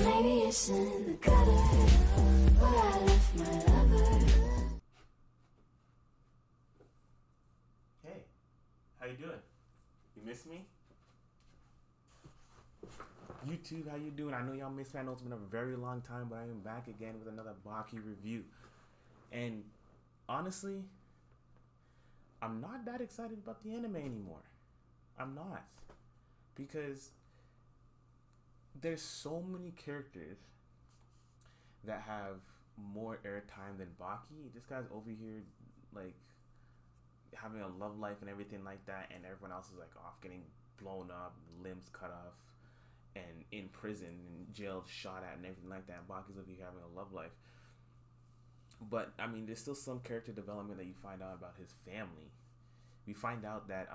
Maybe it's in the gutter where I left my lover. Hey, how you doing? You miss me? YouTube, how you doing? I know y'all missed me. I know it's been a very long time, but I am back again with another BAKI review. And honestly, I'm not that excited about the anime anymore. I'm not. Because there's so many characters that have more airtime than BAKI. This guy's over here, like, having a love life and everything like that, and everyone else is, like, off getting blown up, limbs cut off, and in prison and jailed, shot at, and everything like that. And Baki's over here having a love life. But I mean, there's still some character development that you find out about his family. We find out that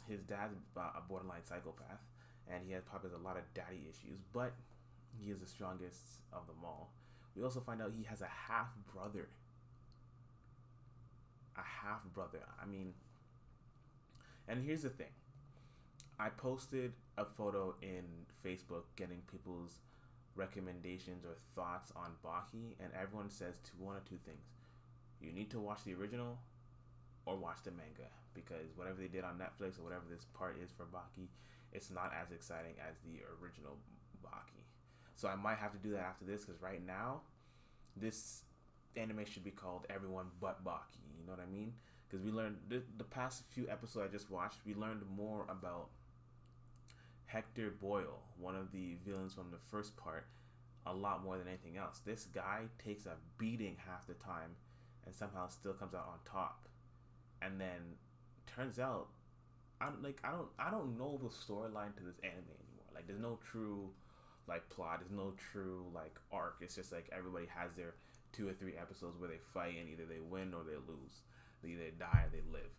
his dad's a borderline psychopath, and he has probably a lot of daddy issues, but he is the strongest of them all. We also find out he has a half brother. A half brother. I mean, and here's the thing. I posted a photo in Facebook getting people's recommendations or thoughts on BAKI, and everyone says one of two things. You need to watch the original or watch the manga, because whatever they did on Netflix or whatever this part is for BAKI, it's not as exciting as the original BAKI. So I might have to do that after this, because right now, this anime should be called Everyone But BAKI. You know what I mean? Because we learned, the past few episodes I just watched, we learned more about Hector Boyle, one of the villains from the first part, a lot more than anything else. This guy takes a beating half the time and somehow still comes out on top. And then turns out, I don't know the storyline to this anime anymore. Like, there's no true like plot. There's no true like arc. It's just like everybody has their 2 or 3 episodes where they fight, and either they win or they lose. They either die or they live.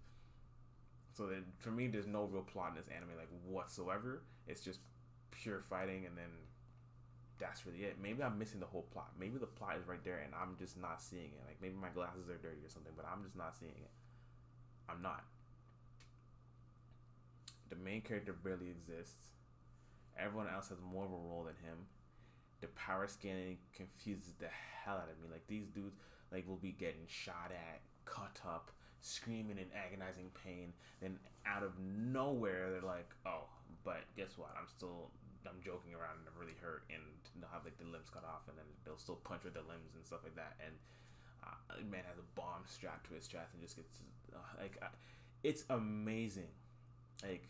So then, for me, there's no real plot in this anime, like, whatsoever. It's just pure fighting, and then that's really it. Maybe I'm missing the whole plot. Maybe the plot is right there, and I'm just not seeing it. Like, maybe my glasses are dirty or something, but I'm just not seeing it. I'm not. The main character barely exists. Everyone else has more of a role than him. The power scaling confuses the hell out of me. Like, these dudes, like, will be getting shot at, cut up, screaming in agonizing pain, then out of nowhere they're like, oh, but guess what, I'm joking around and I'm really hurt, and they'll have like the limbs cut off, and then they'll still punch with the limbs and stuff like that, and a man has a bomb strapped to his chest and just gets it's amazing. Like,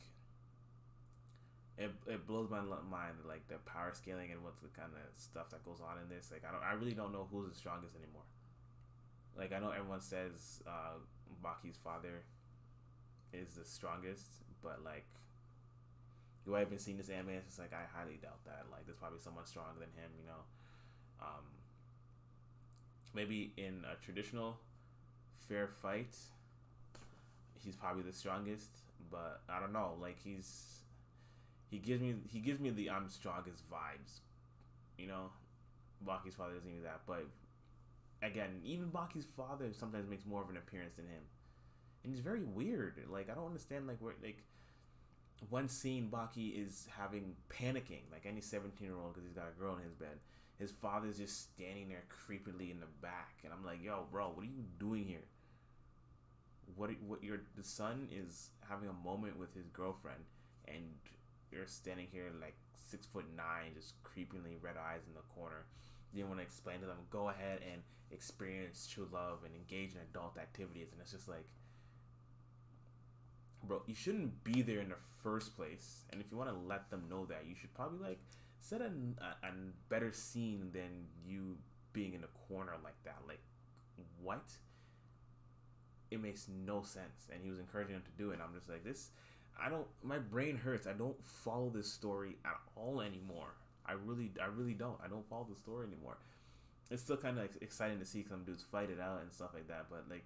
it blows my mind, like, the power scaling and what's the kind of stuff that goes on in this. Like, I really don't know who's the strongest anymore. Like, I know everyone says Baki's father is the strongest, but, like, do I even seen this anime? It's just like, I highly doubt that. Like, there's probably someone stronger than him, you know. Maybe in a traditional fair fight, he's probably the strongest, but I don't know. Like, he gives me the I'm strongest vibes, you know. Baki's father doesn't do that, but again, even Baki's father sometimes makes more of an appearance than him, and he's very weird. Like, I don't understand, like, where, like, one scene Baki is panicking like any 17-year-old because he's got a girl in his bed. His father's just standing there creepily in the back, and I'm like, yo, bro, what are you doing here? The son is having a moment with his girlfriend, and you're standing here like 6'9", just creepily, red eyes in the corner. You want to explain to them, go ahead and experience true love and engage in adult activities, and it's just like, bro, you shouldn't be there in the first place. And if you want to let them know that, you should probably like set a better scene than you being in a corner like that. Like, what? It makes no sense. And he was encouraging him to do it, and I'm just like, my brain hurts. I don't follow this story at all anymore. I really don't. I don't follow the story anymore. It's still kind of exciting to see some dudes fight it out and stuff like that, but like,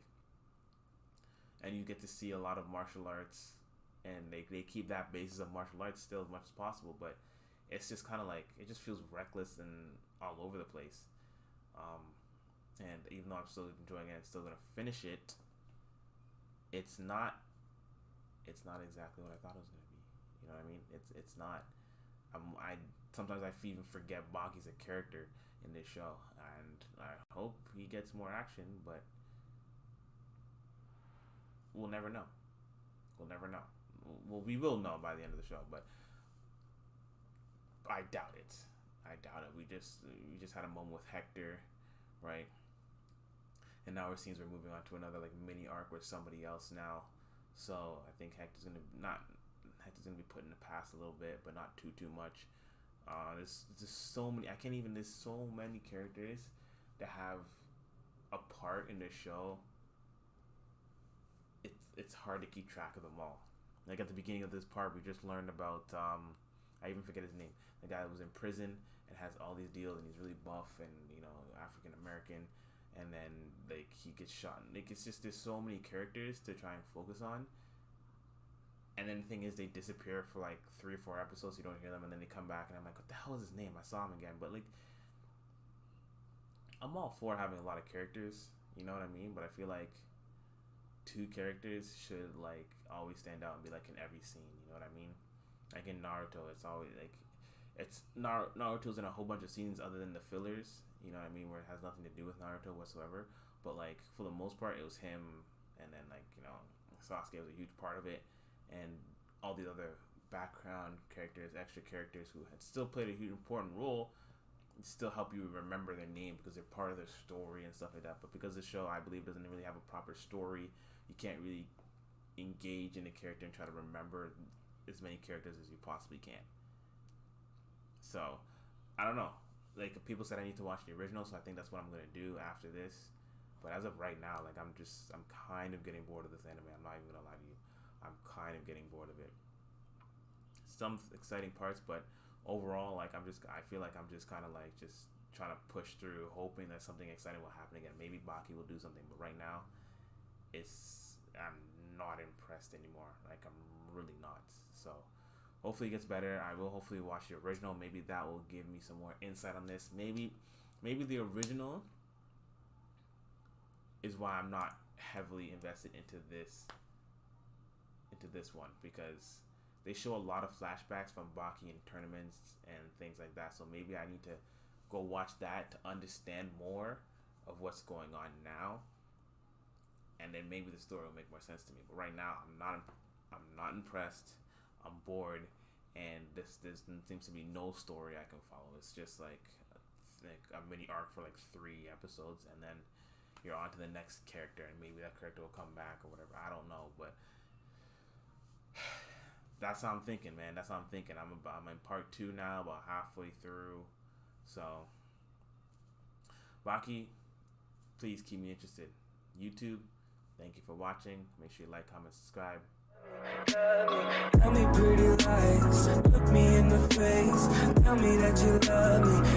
and you get to see a lot of martial arts, and they keep that basis of martial arts still as much as possible, but it's just kind of like, it just feels reckless and all over the place. And even though I'm still enjoying it, I'm still gonna finish it. It's not exactly what I thought it was gonna be. You know what I mean? It's not. I sometimes I even forget Baki's a character in this show, and I hope he gets more action, but we'll never know. We'll never know. Well, we will know by the end of the show, but I doubt it. I doubt it. We just had a moment with Hector, right? And now it seems we're moving on to another like mini arc with somebody else now. So I think Hector's gonna be put in the past a little bit, but not too much. There's just so many. There's so many characters that have a part in the show. It's hard to keep track of them all. Like at the beginning of this part, we just learned about I even forget his name. The guy that was in prison and has all these deals, and he's really buff and African American, and then like he gets shot. Like it's just there's so many characters to try and focus on. And then the thing is, they disappear for like 3 or 4 episodes. You don't hear them, and then they come back, and I'm like, what the hell is his name? I saw him again. But like, I'm all for having a lot of characters. You know what I mean? But I feel like 2 characters should like always stand out and be like in every scene. You know what I mean? Like in Naruto, it's always like Naruto's in a whole bunch of scenes other than the fillers. You know what I mean? Where it has nothing to do with Naruto whatsoever. But like for the most part, it was him, and then like Sasuke was a huge part of it. And all these other background characters, extra characters who had still played a huge important role, still help you remember their name because they're part of their story and stuff like that. But because the show, I believe, doesn't really have a proper story, you can't really engage in a character and try to remember as many characters as you possibly can. So, I don't know. Like, people said I need to watch the original, so I think that's what I'm going to do after this. But as of right now, like, I'm kind of getting bored of this anime. I'm not even going to lie to you. I'm kind of getting bored of it. Some exciting parts, but overall, like I feel like I'm just kind of like just trying to push through, hoping that something exciting will happen again. Maybe Baki will do something, but right now, I'm not impressed anymore. Like I'm really not. So hopefully it gets better. I will hopefully watch the original. Maybe that will give me some more insight on this. Maybe the original is why I'm not heavily invested into this one, because they show a lot of flashbacks from Baki and tournaments and things like that. So maybe I need to go watch that to understand more of what's going on now, and then maybe the story will make more sense to me. But right now, I'm not impressed. I'm bored, and there seems to be no story I can follow. It's just like a mini arc for like 3 episodes, and then you're on to the next character, and maybe that character will come back or whatever. I don't know, but that's how I'm thinking, man. That's how I'm thinking. I'm in part 2 now, about halfway through. So, Baki, please keep me interested. YouTube, thank you for watching. Make sure you like, comment, subscribe. Tell me pretty lies, look me in the face. Tell me that you love me.